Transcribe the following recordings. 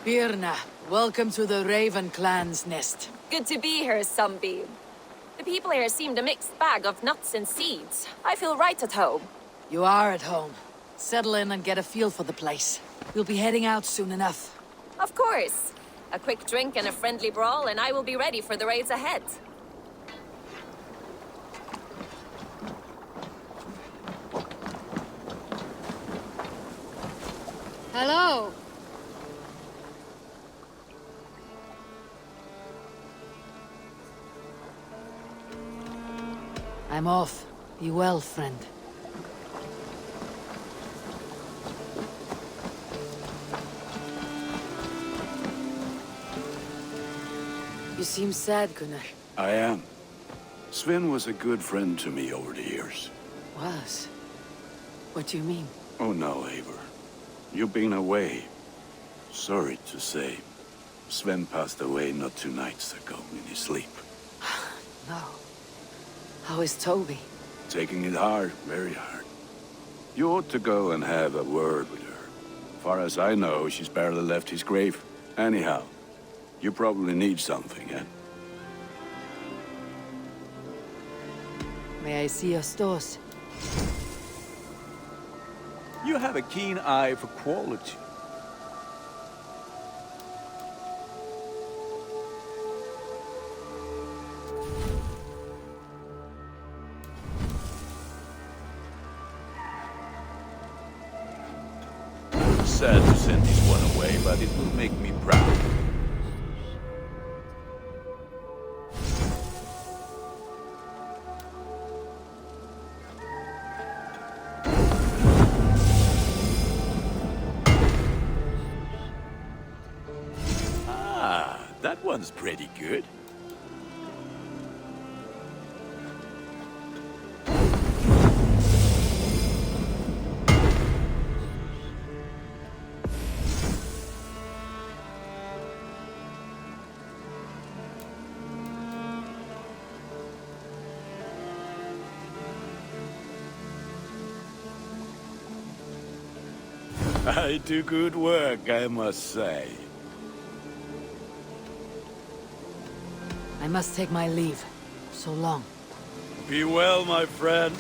Birna, welcome to the Raven clan's nest. Good to be here, Sunbeam. The people here seemed a mixed bag of nuts and seeds. I feel right at home. You are at home. Settle in and get a feel for the place. We'll be heading out soon enough. Of course. A quick drink and a friendly brawl, and I will be ready for the raids ahead. Hello. I'm off. Be well, friend. You seem sad, Gunnar. I am. Sven was a good friend to me over the years. Was? What do you mean? Oh no, Eivor. You've been away. Sorry to say. Sven passed away not 2 nights ago in his sleep. No. How is Toby? Taking it hard, very hard. You ought to go and have a word with her. Far as I know, she's barely left his grave. Anyhow, you probably need something, eh? May I see your stores? You have a keen eye for quality. Sad to send this one away, but it will make me proud. Ah, that one's pretty good. I do good work, I must say. I must take my leave. So long. Be well, my friend.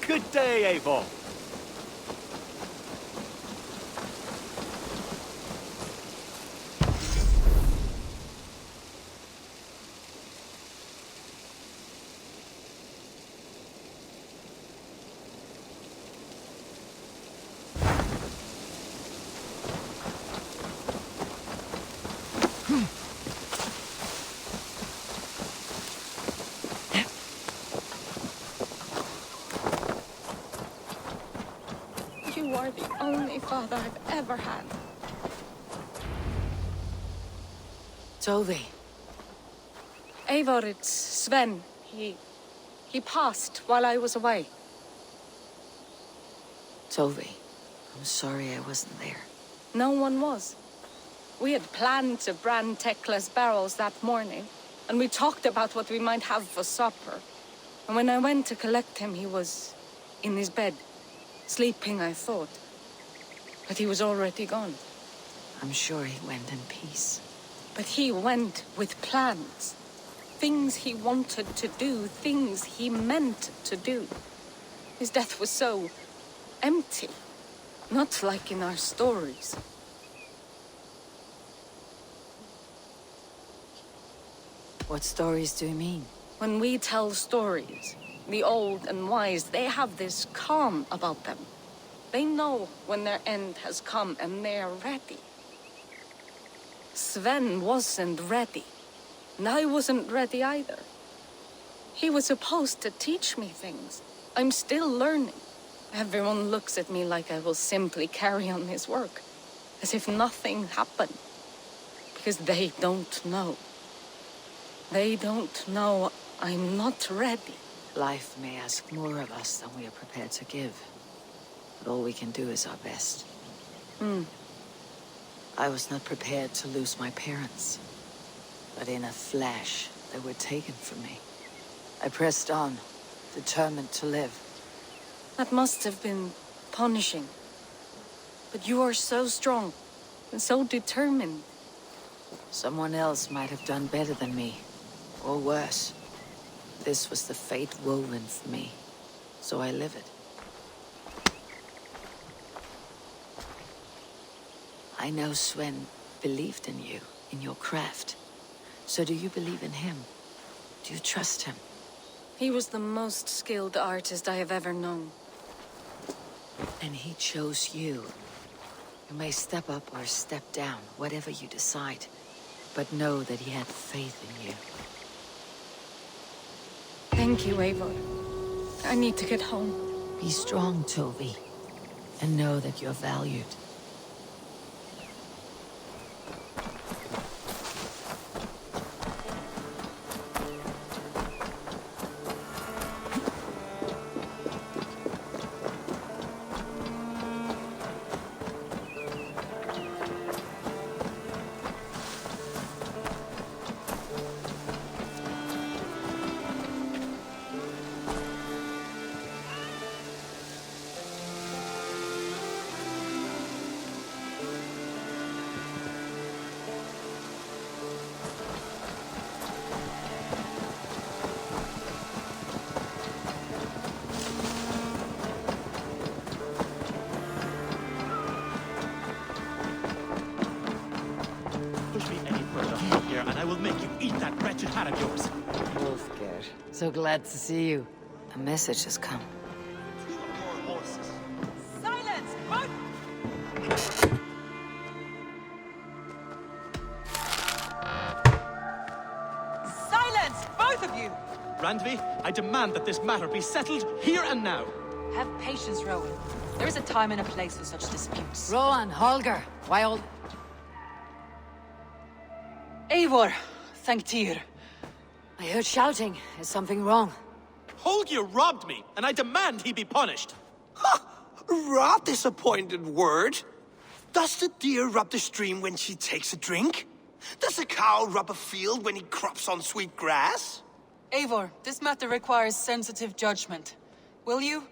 Good day, Eivor. only father I've ever had. Tovi. Eivor, it's Sven. He passed while I was away. Tovi. I'm sorry I wasn't there. No one was. We had planned to brand Tekla's barrels that morning, and we talked about what we might have for supper. And when I went to collect him, he was in his bed, sleeping, I thought. But he was already gone. I'm sure he went in peace. But he went with plans. Things he wanted to do, things he meant to do. His death was so empty. Not like in our stories. What stories do you mean? When we tell stories, the old and wise, they have this calm about them. They know when their end has come and they're ready. Sven wasn't ready. And I wasn't ready either. He was supposed to teach me things. I'm still learning. Everyone looks at me like I will simply carry on his work. As if nothing happened. Because they don't know. They don't know I'm not ready. Life may ask more of us than we are prepared to give. But all we can do is our best. I was not prepared to lose my parents. But in a flash, they were taken from me. I pressed on, determined to live. That must have been punishing. But you are so strong and so determined. Someone else might have done better than me, or worse. This was the fate woven for me, so I live it. I know Sven believed in you, in your craft. So do you believe in him? Do you trust him? He was the most skilled artist I have ever known. And he chose you. You may step up or step down, whatever you decide. But know that he had faith in you. Thank you, Eivor. I need to get home. Be strong, Tovi. And know that you're valued. Push me any further, Holger, and I will make you eat that wretched hat of yours. Wolfgar, so glad to see you. A message has come. Silence! Both! Silence! Both of you! Randvi, I demand that this matter be settled here and now. Have patience, Rowan. There is a time and a place for such disputes. Rowan, Holger, why all... Eivor, thank Tyr. I heard shouting. Is something wrong? Holger robbed me, and I demand he be punished. Rot disappointed word. Does the deer rub the stream when she takes a drink? Does a cow rub a field when he crops on sweet grass? Eivor, this matter requires sensitive judgment. Will you?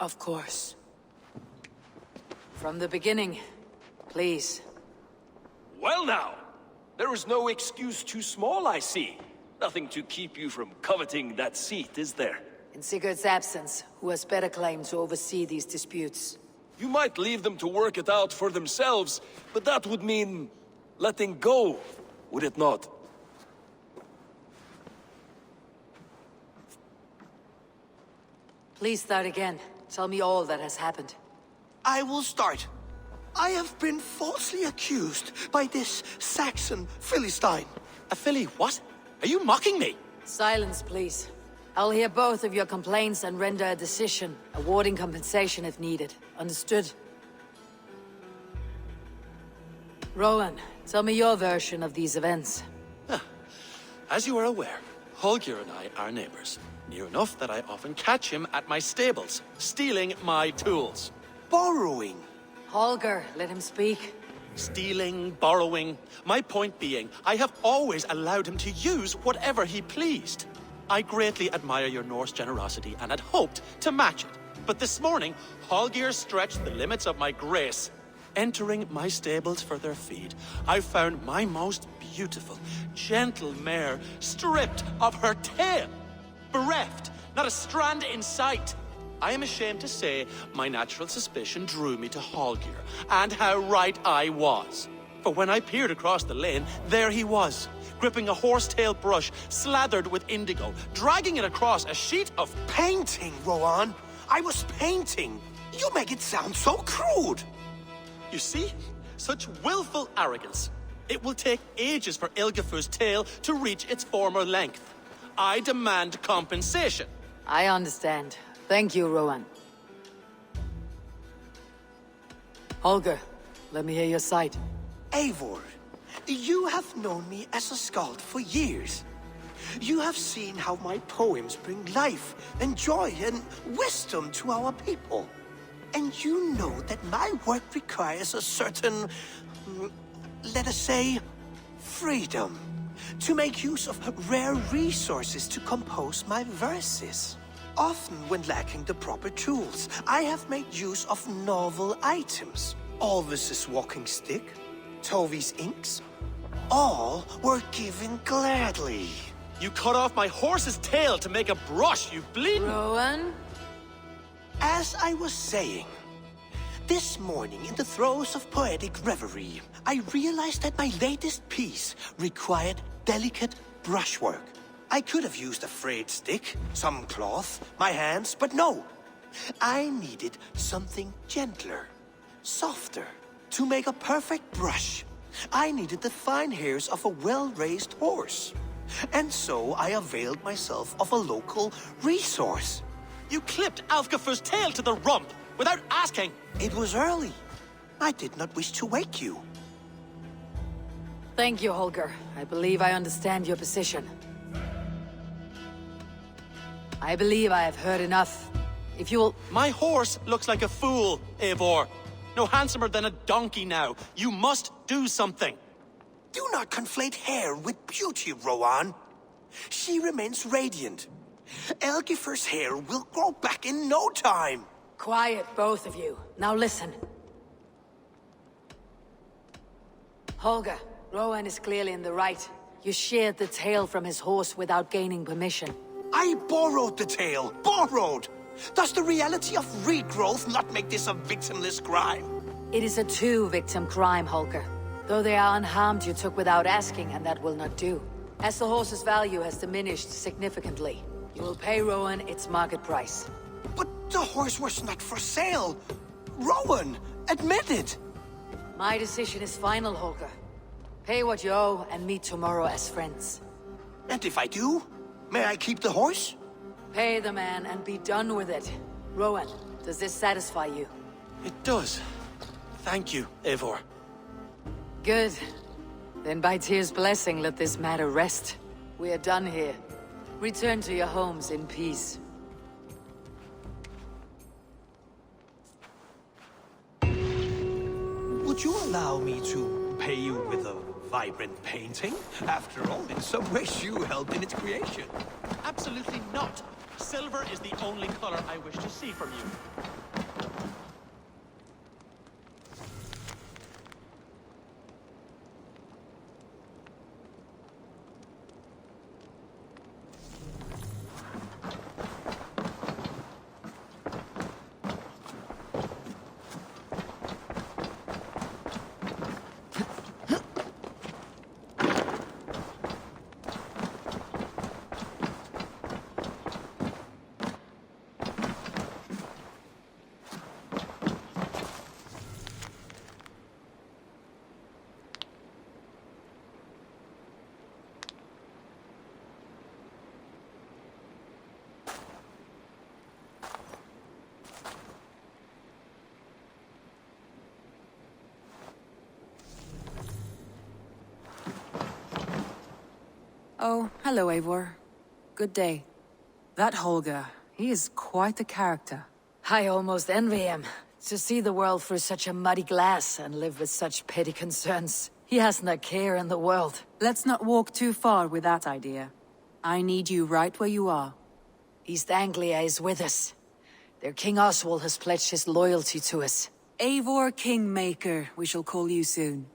Of course. From the beginning, please. Well now, there is no excuse too small, I see. Nothing to keep you from coveting that seat, is there? In Sigurd's absence, who has better claim to oversee these disputes? You might leave them to work it out for themselves, but that would mean letting go, would it not? Please start again. Tell me all that has happened. I will start. I have been falsely accused by this Saxon Philistine. A filly what? Are you mocking me? Silence, please. I'll hear both of your complaints and render a decision, awarding compensation if needed. Understood? Rowan, tell me your version of these events. As you are aware, Holger and I are neighbors. Near enough that I often catch him at my stables, stealing my tools. Borrowing. Holger, let him speak. Stealing, borrowing. My point being, I have always allowed him to use whatever he pleased. I greatly admire your Norse generosity and had hoped to match it. But this morning, Holger stretched the limits of my grace. Entering my stables for their feed, I found my most beautiful, gentle mare stripped of her tail. Bereft, not a strand in sight. I am ashamed to say my natural suspicion drew me to Holger, and how right I was. For when I peered across the lane, there he was, gripping a horsetail brush slathered with indigo, dragging it across a sheet of... Painting, Rowan. I was painting. You make it sound so crude. You see? Such willful arrogance. It will take ages for Ilgafur's tail to reach its former length. I demand compensation. I understand. Thank you, Rowan. Holger, let me hear your side. Eivor, you have known me as a skald for years. You have seen how my poems bring life and joy and wisdom to our people. And you know that my work requires a certain, let us say, freedom. To make use of rare resources to compose my verses. Often when lacking the proper tools, I have made use of novel items. Alvis's walking stick, Tovi's inks, all were given gladly. You cut off my horse's tail to make a brush, you bleeding... Rowan? As I was saying, this morning in the throes of poetic reverie, I realized that my latest piece required delicate brushwork. I could have used a frayed stick, some cloth, my hands, but no. I needed something gentler, softer. To make a perfect brush, I needed the fine hairs of a well-raised horse. And so I availed myself of a local resource. You clipped Alfgafur's tail to the rump without asking. It was early. I did not wish to wake you. Thank you, Holger. I believe I understand your position. I believe I have heard enough. If you'll... My horse looks like a fool, Eivor. No handsomer than a donkey now. You must do something. Do not conflate hair with beauty, Rowan. She remains radiant. Elgifur's hair will grow back in no time. Quiet, both of you. Now listen. Holger, Rowan is clearly in the right. You sheared the tail from his horse without gaining permission. I borrowed the tail. Borrowed! Does the reality of regrowth not make this a victimless crime? It is a two-victim crime, Holger. Though they are unharmed, you took without asking, and that will not do. As the horse's value has diminished significantly, you will pay Rowan its market price. But the horse was not for sale. Rowan, admit it. My decision is final, Holger. Pay what you owe and meet tomorrow as friends. And if I do, may I keep the horse? Pay the man and be done with it. Rowan, does this satisfy you? It does. Thank you, Eivor. Good. Then by Tyr's blessing, let this matter rest. We are done here. Return to your homes in peace. Would you allow me to pay you with a vibrant painting? After all, in some ways you helped in its creation. Absolutely not. Silver is the only color I wish to see from you. Oh, hello, Eivor. Good day. That Holger, he is quite a character. I almost envy him. To see the world through such a muddy glass and live with such petty concerns. He hasn't a care in the world. Let's not walk too far with that idea. I need you right where you are. East Anglia is with us. Their King Oswald has pledged his loyalty to us. Eivor Kingmaker, we shall call you soon.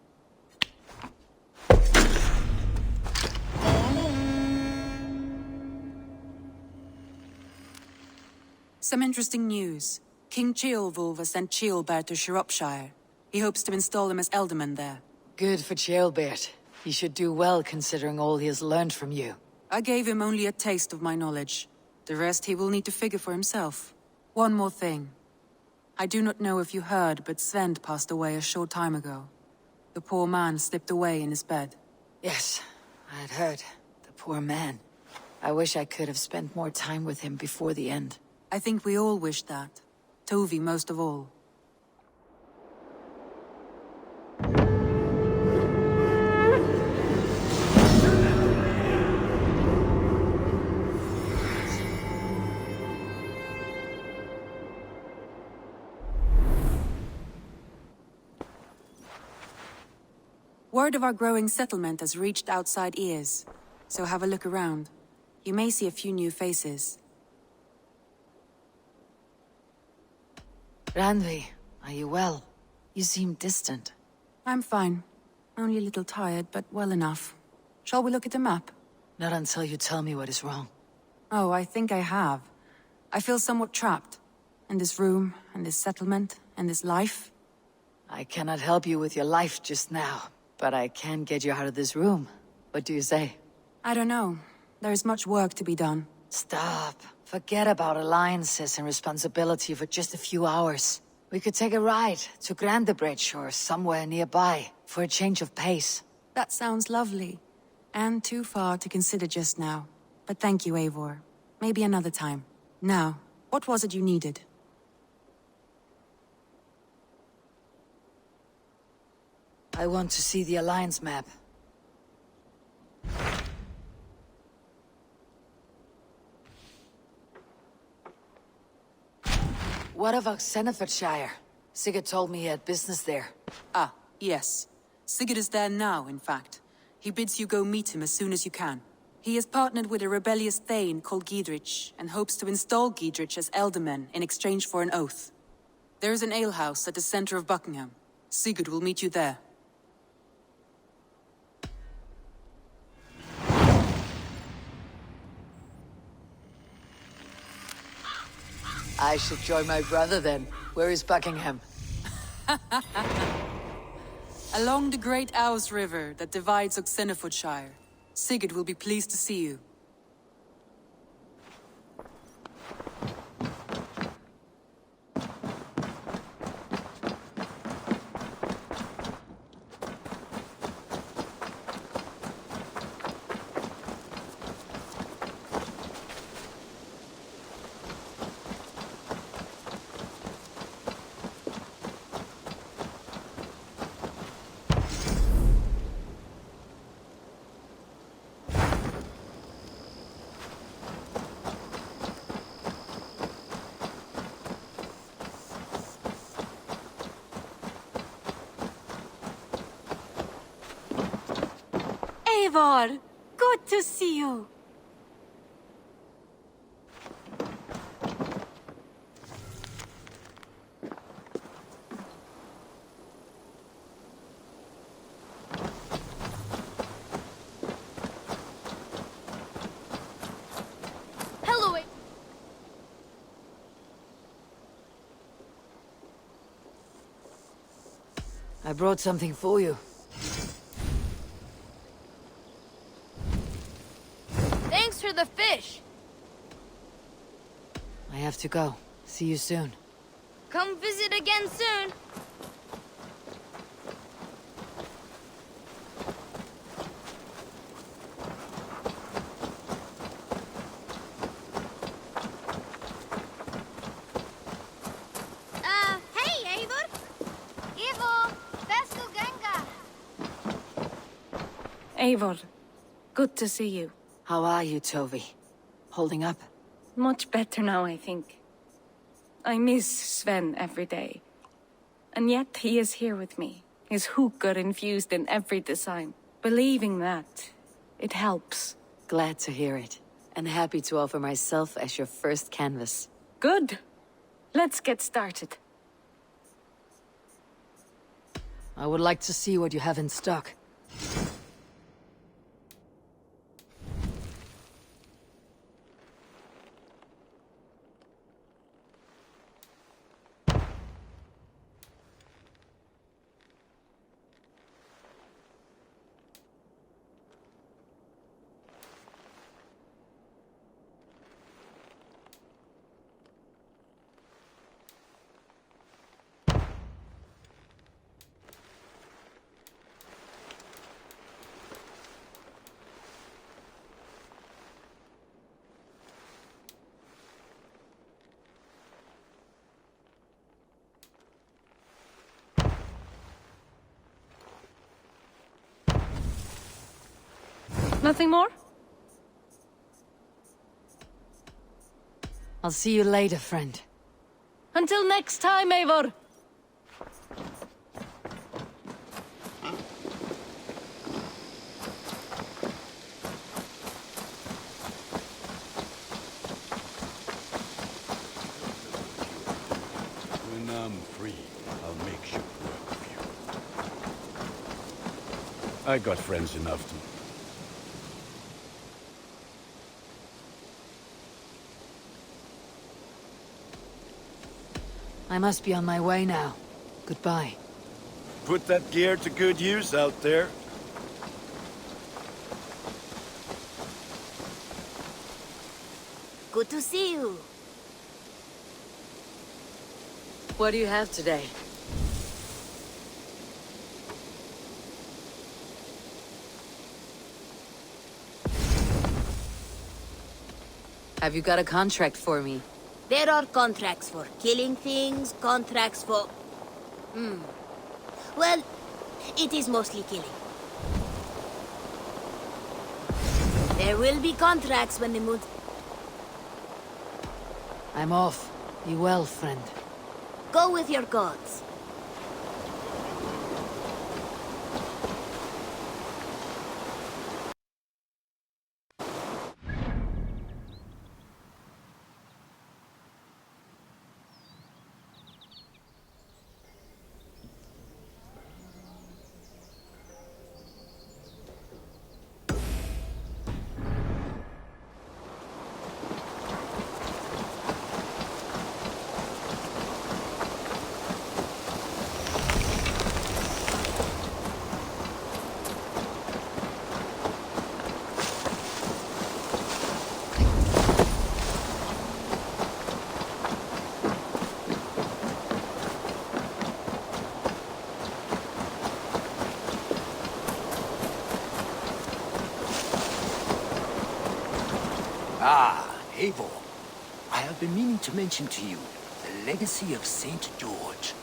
Some interesting news. King Ceolwulf has sent Ceolbert to Shropshire. He hopes to install him as Elderman there. Good for Ceolbert. He should do well considering all he has learned from you. I gave him only a taste of my knowledge. The rest he will need to figure for himself. One more thing. I do not know if you heard, but Sven passed away a short time ago. The poor man slipped away in his bed. Yes, I had heard. The poor man. I wish I could have spent more time with him before the end. I think we all wish that. Tovi most of all. Word of our growing settlement has reached outside ears, so have a look around. You may see a few new faces. Randvi, are you well? You seem distant. I'm fine. Only a little tired, but well enough. Shall we look at the map? Not until you tell me what is wrong. Oh, I think I have. I feel somewhat trapped. In this room, in this settlement, in this life. I cannot help you with your life just now, but I can get you out of this room. What do you say? I don't know. There is much work to be done. Stop. Forget about alliances and responsibility for just a few hours. We could take a ride to Grandebridge or somewhere nearby for a change of pace. That sounds lovely. And too far to consider just now. But thank you, Eivor. Maybe another time. Now, what was it you needed? I want to see the Alliance map. What of Oxenfordshire? Sigurd told me he had business there. Ah, yes. Sigurd is there now, in fact. He bids you go meet him as soon as you can. He has partnered with a rebellious Thane called Giedrich, and hopes to install Giedrich as Elderman in exchange for an oath. There is an alehouse at the center of Buckingham. Sigurd will meet you there. I should join my brother then. Where is Buckingham? Along the great Ouse River that divides Oxenfordshire. Sigurd will be pleased to see you. Eivor, good to see you. Hello. I brought something for you. Thanks for the fish. I have to go. See you soon. Come visit again soon. Hey, Eivor. Eivor, Vesku Ganga. Eivor, Good to see you. How are you, Tovi? Holding up? Much better now, I think. I miss Sven every day. And yet he is here with me. His hookah infused in every design. Believing that, it helps. Glad to hear it. And happy to offer myself as your first canvas. Good. Let's get started. I would like to see what you have in stock. Nothing more? I'll see you later, friend. Until next time, Eivor! When I'm free, I'll make shit work for you. I got friends enough to... I must be on my way now. Goodbye. Put that gear to good use out there. Good to see you. What do you have today? Have you got a contract for me? There are contracts for killing things, contracts for... Well, it is mostly killing. There will be contracts when the moon... I'm off. Be well, friend. Go with your gods. Ah, Eivor. I have been meaning to mention to you the legacy of Saint George.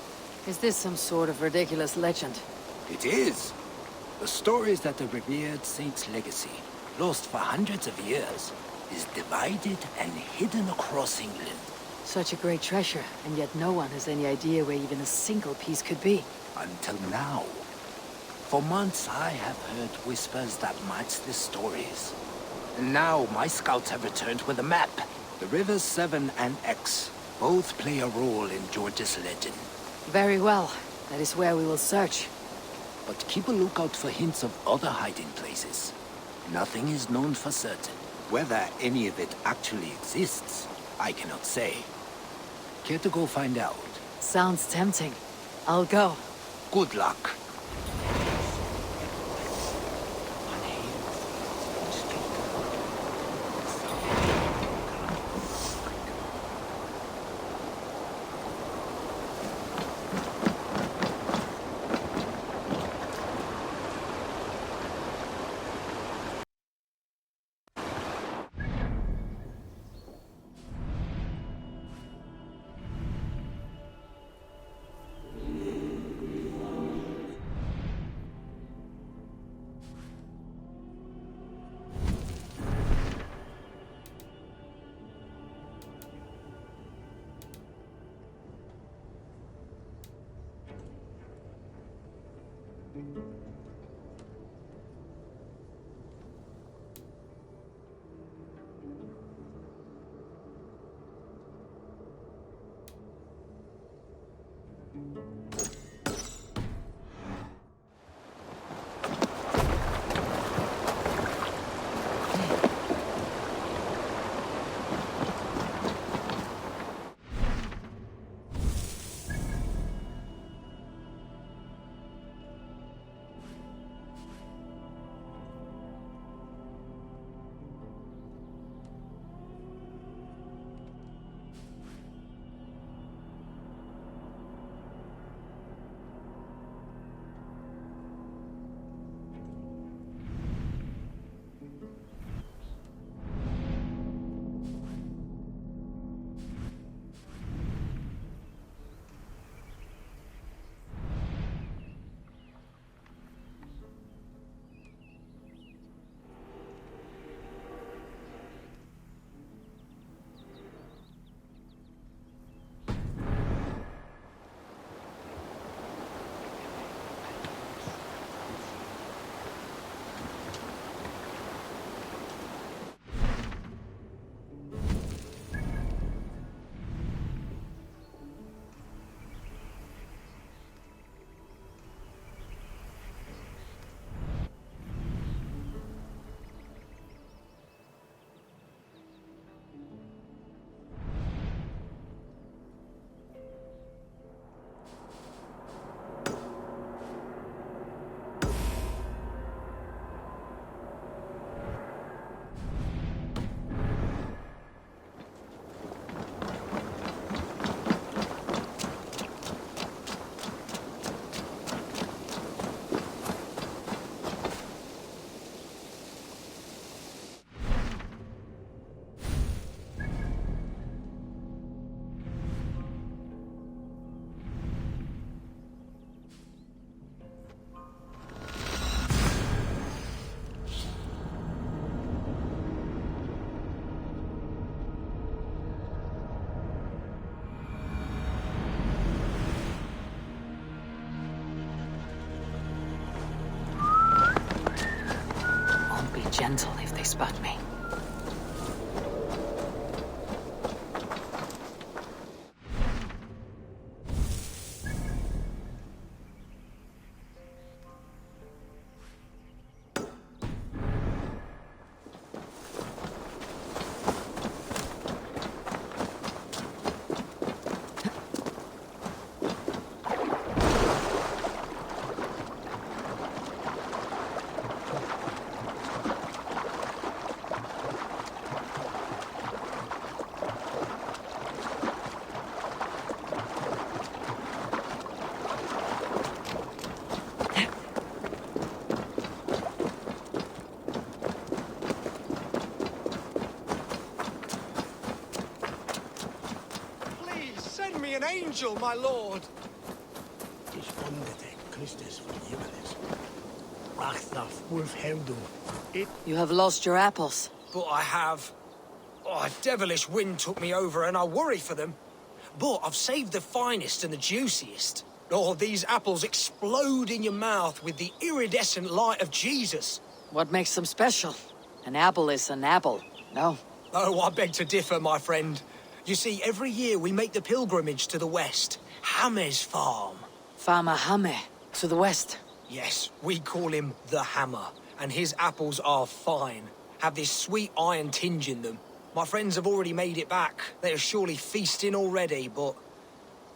Is this some sort of ridiculous legend? It is. The story is that the revered saint's legacy, lost for hundreds of years, is divided and hidden across England. Such a great treasure, and yet no one has any idea where even a single piece could be. Until now. For months I have heard whispers that match the stories. And now my scouts have returned with a map. The rivers 7 and X both play a role in George's legend. Very well. That is where we will search. But keep a lookout for hints of other hiding places. Nothing is known for certain. Whether any of it actually exists, I cannot say. Care to go find out? Sounds tempting. I'll go. Good luck. Gentle if they spot me. An angel, my lord. Ich wunderte Christus vergibenes. Rachnaf Wolf Heldu. You have lost your apples. But I have. Oh, a devilish wind took me over and I worry for them. But I've saved the finest and the juiciest. Oh, these apples explode in your mouth with the iridescent light of Jesus. What makes them special? An apple is an apple, no? Oh, I beg to differ, my friend. You see, every year we make the pilgrimage to the west. Hame's farm. Farmer Hame, to the west. Yes, we call him the Hammer, and his apples are fine. Have this sweet iron tinge in them. My friends have already made it back. They are surely feasting already, but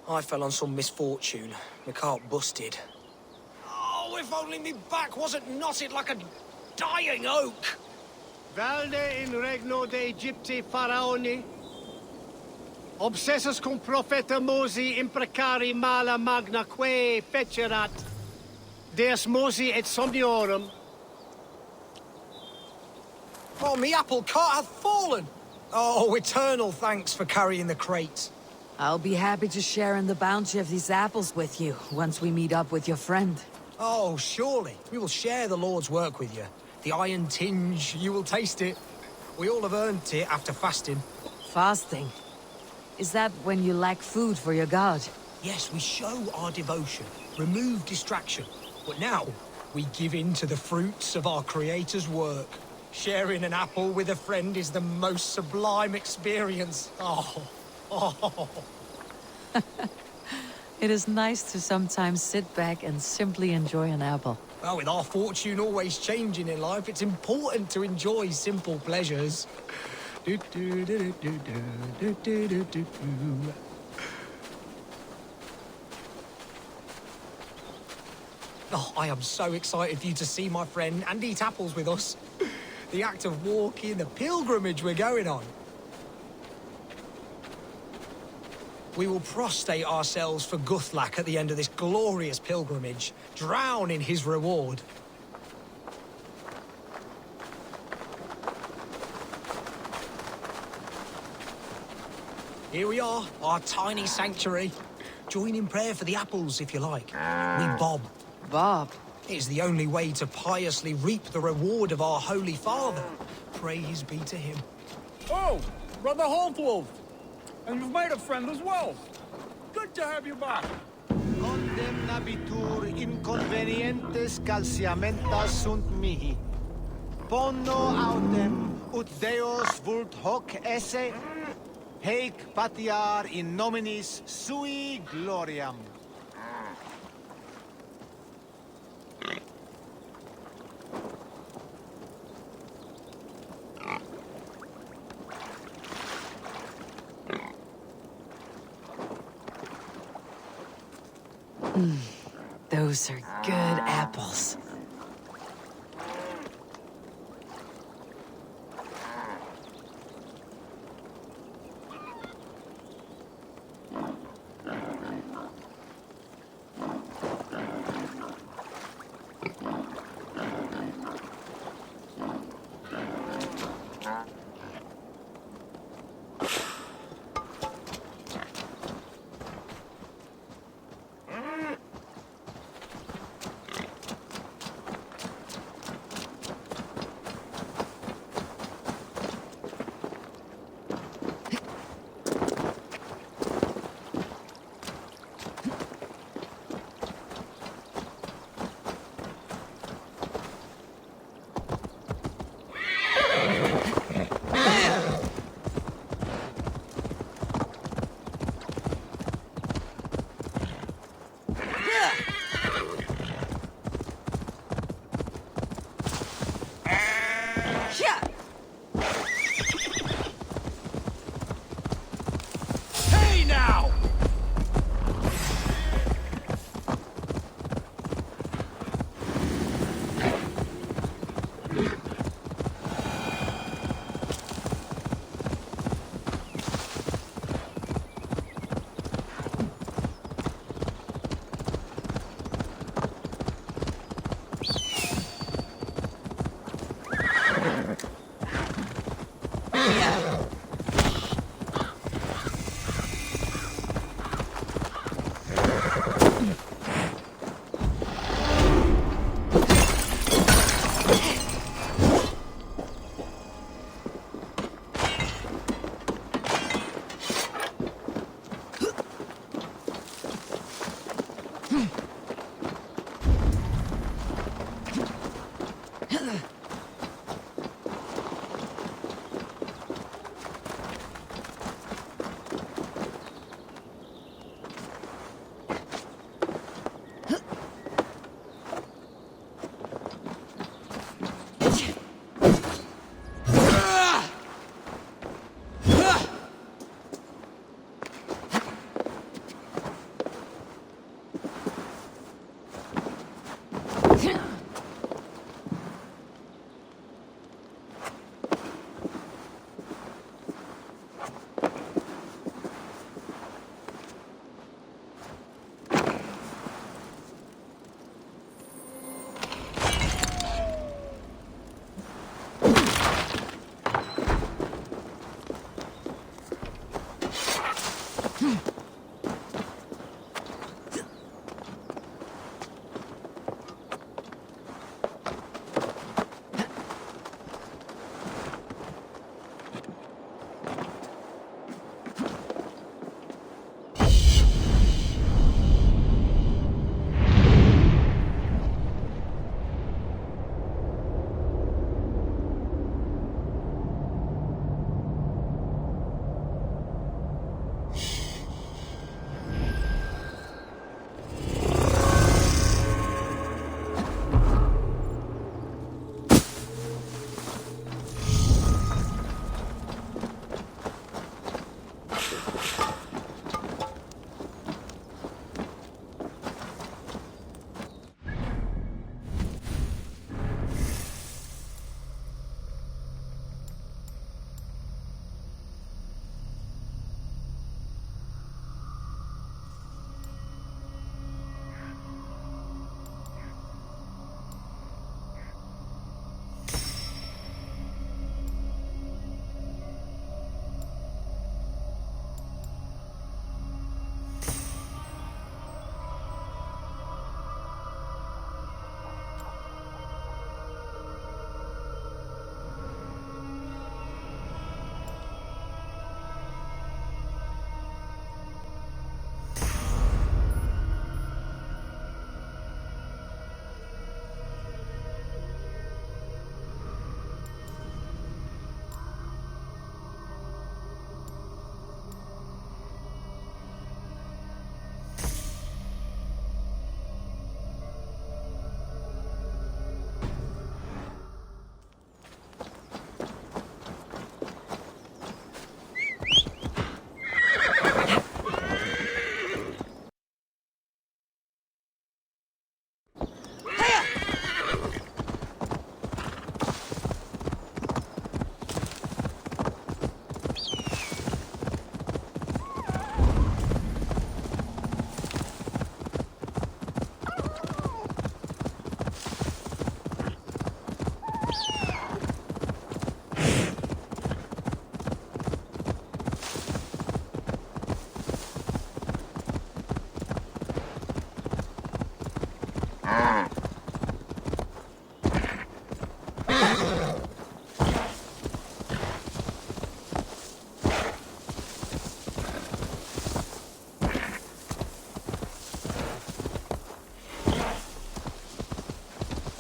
I fell on some misfortune. My cart busted. Oh, if only me back wasn't knotted like a dying oak! Valde in regno de Egypti faraoni. Obsessus cum profeta Mosi imprecari mala magna que fecerat. Deus Mosi et somniorum. Oh, me apple cart hath fallen! Oh, eternal thanks for carrying the crates. I'll be happy to share in the bounty of these apples with you, once we meet up with your friend. Oh, surely. We will share the Lord's work with you. The iron tinge, you will taste it. We all have earned it after fasting. Fasting? Is that when you lack food for your god? Yes, we show our devotion. Remove distraction. But now, we give in to the fruits of our Creator's work. Sharing an apple with a friend is the most sublime experience. Oh. It is nice to sometimes sit back and simply enjoy an apple. Well, with our fortune always changing in life, it's important to enjoy simple pleasures. Oh, I am so excited for you to see my friend and eat apples with us. The act of walking, the pilgrimage we're going on. We will prostrate ourselves for Guthlak at the end of this glorious pilgrimage, drown in his reward. Here we are, our tiny sanctuary. Join in prayer for the apples, if you like. We bob. Bob? It is the only way to piously reap the reward of our Holy Father. Praise be to him. Oh, Brother Holtwolf! And you've made a friend as well. Good to have you back. Condemnabitur inconvenientes calciamentas sunt mihi. Pono autem ut Deus vult hoc esse, haec patiar in nominis sui gloriam. Those are good apples.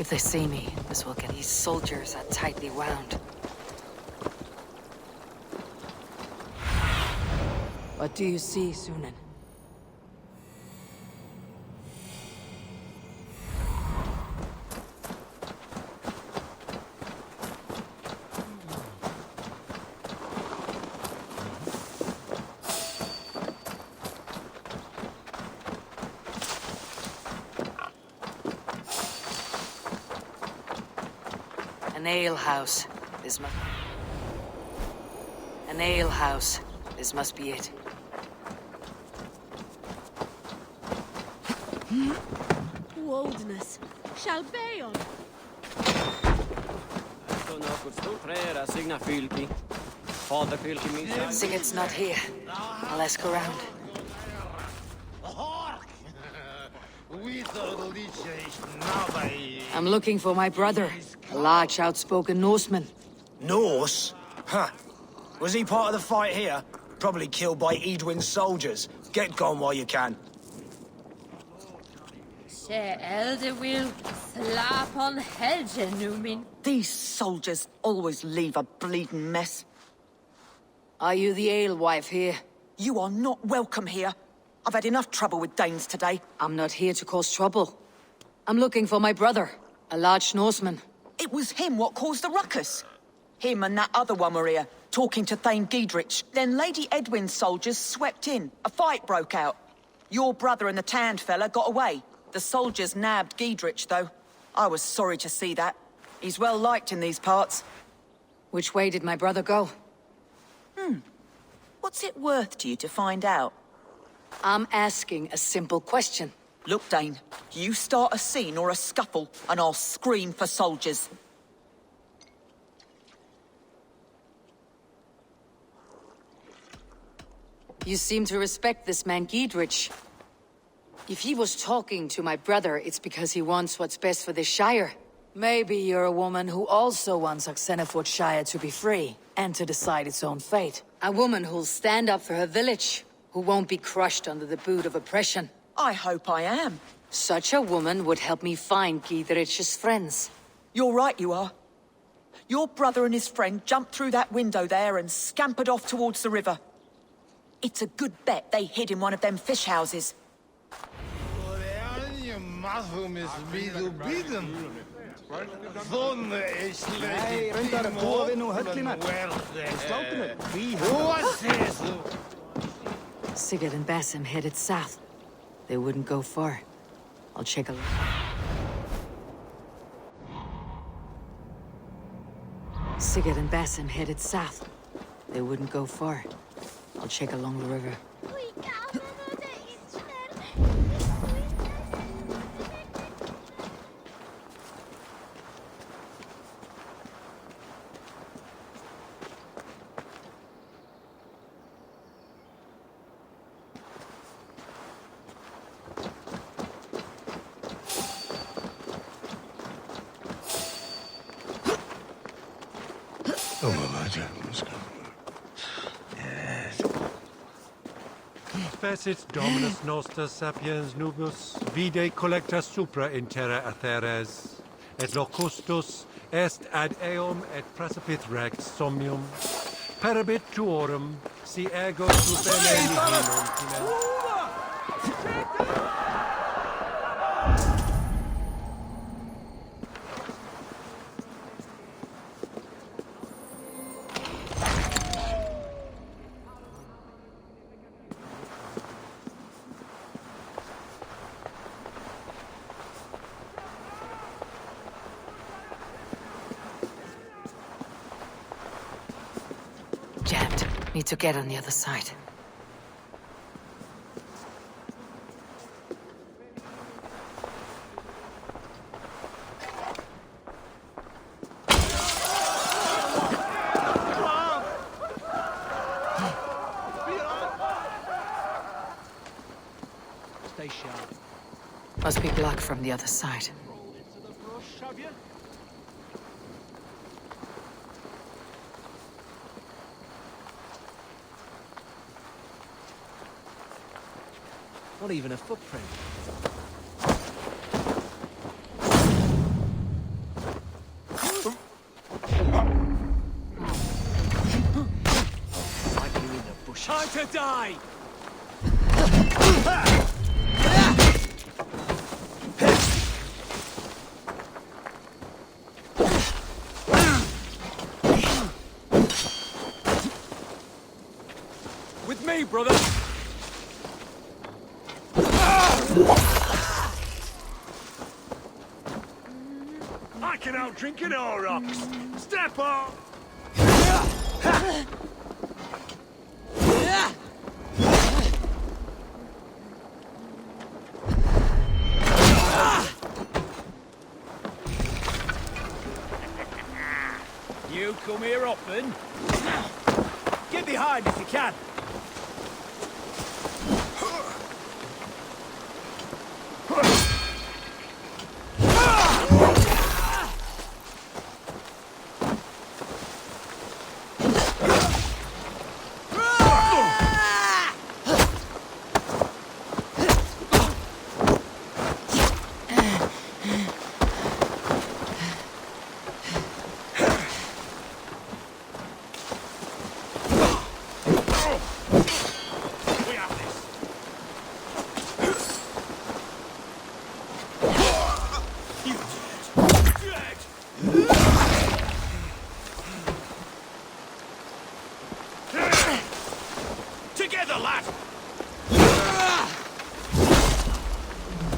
If they see me, this will get... These soldiers are tightly wound. What do you see, Sunan? An alehouse. This must... An alehouse. This must be it. Woldness. Shall be on. Sigurd's not here. I'll ask around. I'm looking for my brother, a large, outspoken Norseman. Norse? Huh. Was he part of the fight here? Probably killed by Edwin's soldiers. Get gone while you can. These soldiers always leave a bleeding mess. Are you the alewife here? You are not welcome here. I've had enough trouble with Danes today. I'm not here to cause trouble. I'm looking for my brother, a large Norseman. It was him what caused the ruckus. Him and that other one were here, talking to Thane Giedrich. Then Lady Edwin's soldiers swept in. A fight broke out. Your brother and the tanned fella got away. The soldiers nabbed Giedrich, though. I was sorry to see that. He's well liked in these parts. Which way did my brother go? What's it worth to you to find out? I'm asking a simple question. Look, Dane, you start a scene or a scuffle, and I'll scream for soldiers. You seem to respect this man Giedrich. If he was talking to my brother, it's because he wants what's best for this Shire. Maybe you're a woman who also wants Oxenford Shire to be free, and to decide its own fate. A woman who'll stand up for her village, who won't be crushed under the boot of oppression. I hope I am. Such a woman would help me find Giedrich's friends. You're right, you are. Your brother and his friend jumped through that window there and scampered off towards the river. It's a good bet they hid in one of them fish houses. Sigurd and Basim headed south. They wouldn't go far. I'll check a look. Sigurd and Basim headed south. They wouldn't go far. I'll check along the river. Fecit Dominus Noster Sapiens Nubus, vide collecta supra in terra atheres, et locustus est ad eum et precipit rex somnium, perabit tuorum, si ego tu bene nihilum. Jammed. Need to get on the other side. Stay sharp. Must be blocked from the other side. Not even a footprint. to die! With me, brother! I can outdrink an Aurochs! Step up! You come here often? Get behind if you can. Together, lad!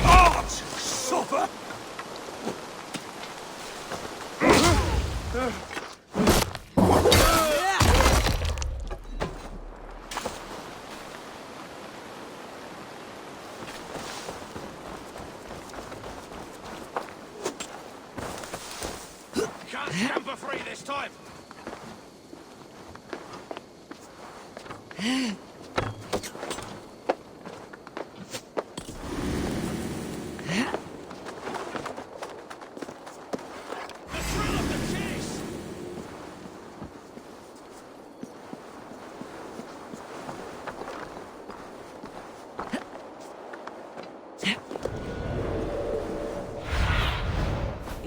Art! Suffer! Can't scamper free this time!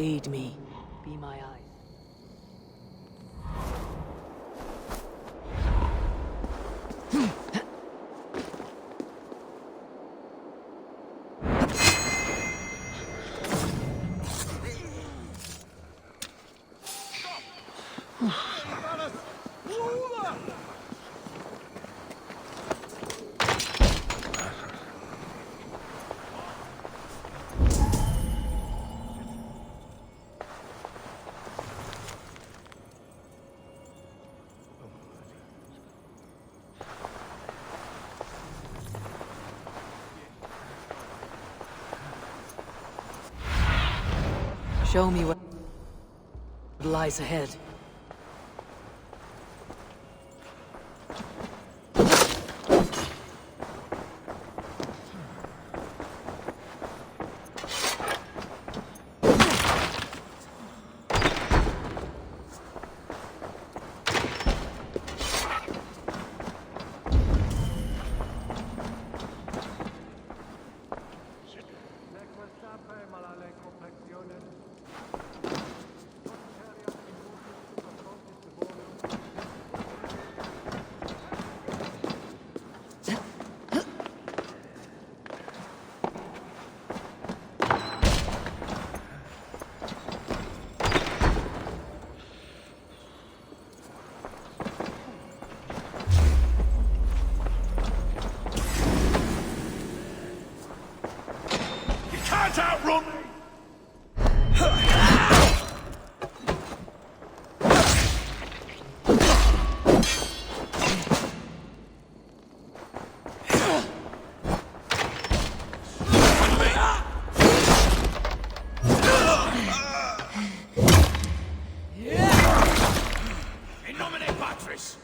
Aid me. Be my eyes. Show me what lies ahead. Can't outrun me! In nomine Patris!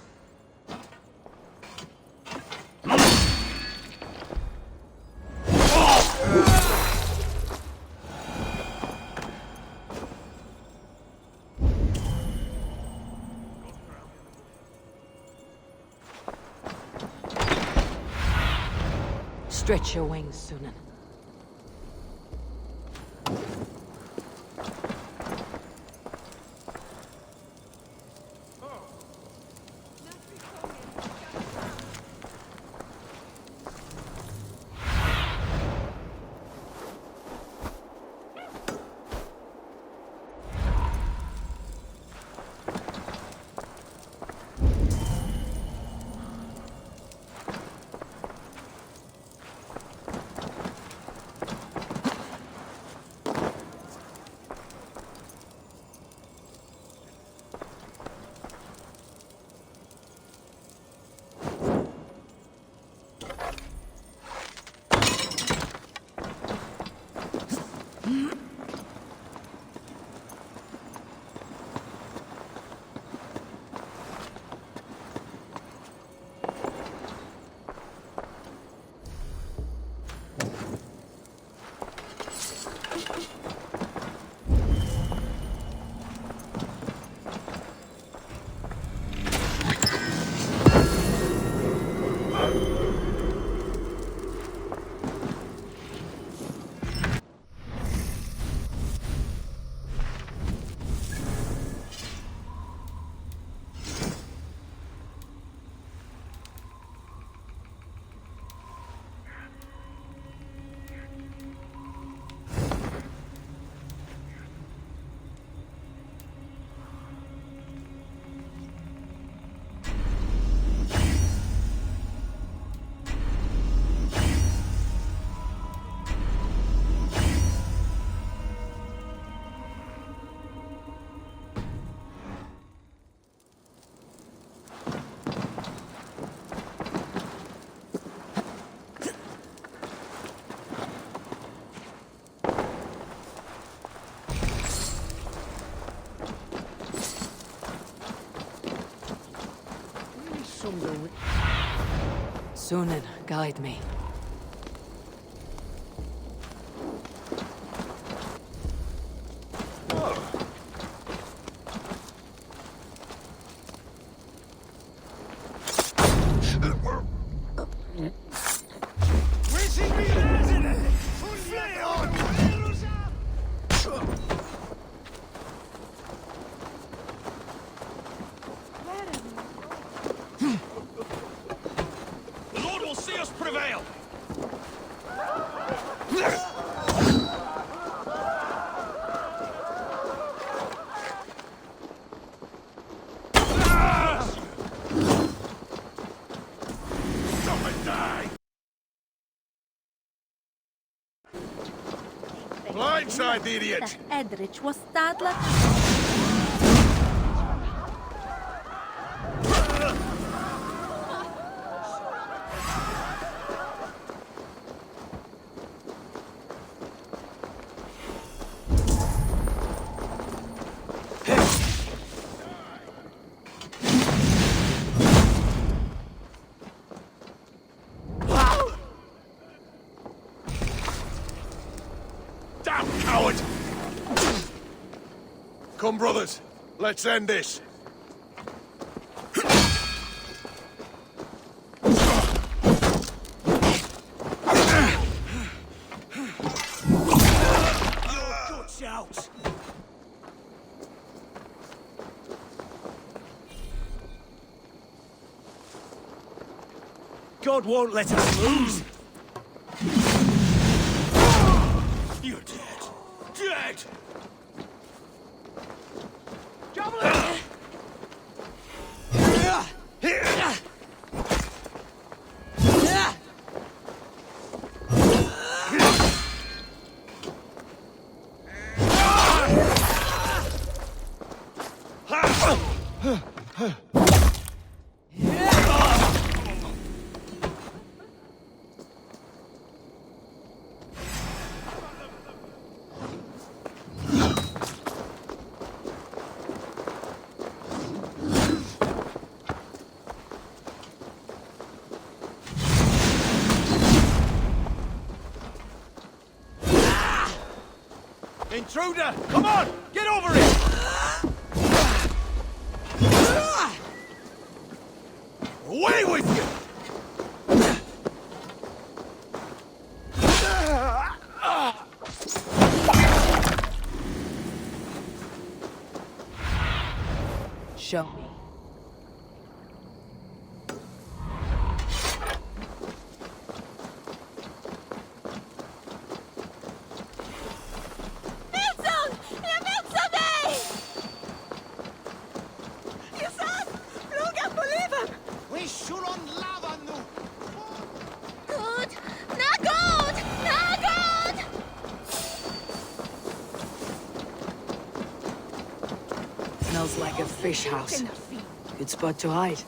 Stretch your wings, Sunan. Sunan, guide me. The Lord will see us prevail! Blindside the idiot! Edrich was Stadler. Damn coward! Come, brothers. Let's end this. Guts out! God won't let us lose. You're dead. Dead! Intruder! Come on! Get over it! Away with you! Show me. Smells like a fish house. Good spot to hide.